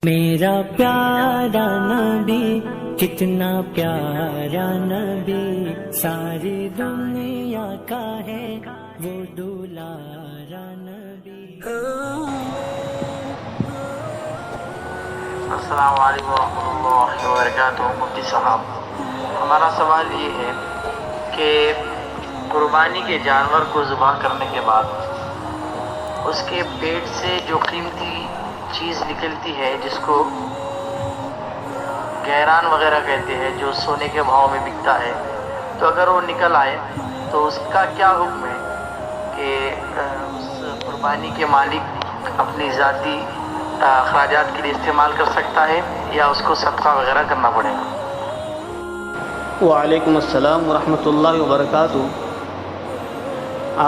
میرا پیارا نبی کتنا پیارا نبی، ساری دنیا کا ہے وہ دلارا نبی۔ السلام علیکم ورحمۃ اللہ وبرکاتہ۔ مفتی صاحب، ہمارا سوال یہ ہے کہ قربانی کے جانور کو ذبح کرنے کے بعد اس کے پیٹ سے جو قیمتی چیز نکلتی ہے جس کو گہران وغیرہ کہتے ہیں، جو سونے کے بھاؤ میں بکتا ہے، تو اگر وہ نکل آئے تو اس کا کیا حکم ہے کہ اس قربانی کے مالک اپنی ذاتی اخراجات کے لیے استعمال کر سکتا ہے یا اس کو صدقہ وغیرہ کرنا پڑے گا؟ وعلیکم السلام ورحمۃ اللہ وبرکاتہ۔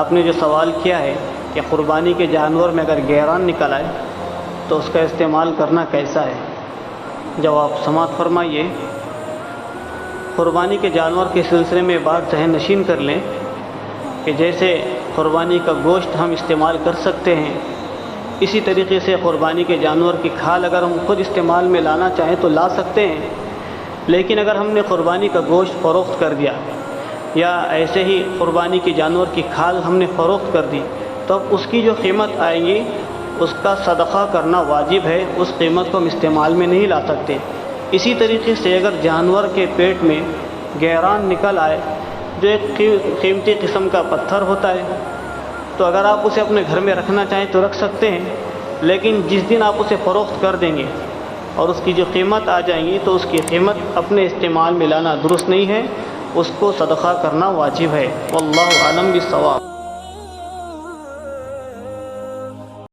آپ نے جو سوال کیا ہے کہ قربانی کے جانور میں اگر گیران نکل آئے تو اس کا استعمال کرنا کیسا ہے، جواب سماعت فرمائیے۔ قربانی کے جانور کے سلسلے میں بات ذہن نشین کر لیں کہ جیسے قربانی کا گوشت ہم استعمال کر سکتے ہیں، اسی طریقے سے قربانی کے جانور کی کھال اگر ہم خود استعمال میں لانا چاہیں تو لا سکتے ہیں، لیکن اگر ہم نے قربانی کا گوشت فروخت کر دیا یا ایسے ہی قربانی کے جانور کی کھال ہم نے فروخت کر دی تو اب اس کی جو قیمت آئے گی اس کا صدقہ کرنا واجب ہے، اس قیمت کو ہم استعمال میں نہیں لا سکتے۔ اسی طریقے سے اگر جانور کے پیٹ میں گیران نکل آئے جو ایک قیمتی قسم کا پتھر ہوتا ہے، تو اگر آپ اسے اپنے گھر میں رکھنا چاہیں تو رکھ سکتے ہیں، لیکن جس دن آپ اسے فروخت کر دیں گے اور اس کی جو قیمت آ جائیں گی تو اس کی قیمت اپنے استعمال میں لانا درست نہیں ہے، اس کو صدقہ کرنا واجب ہے۔ واللہ اعلم بالصواب۔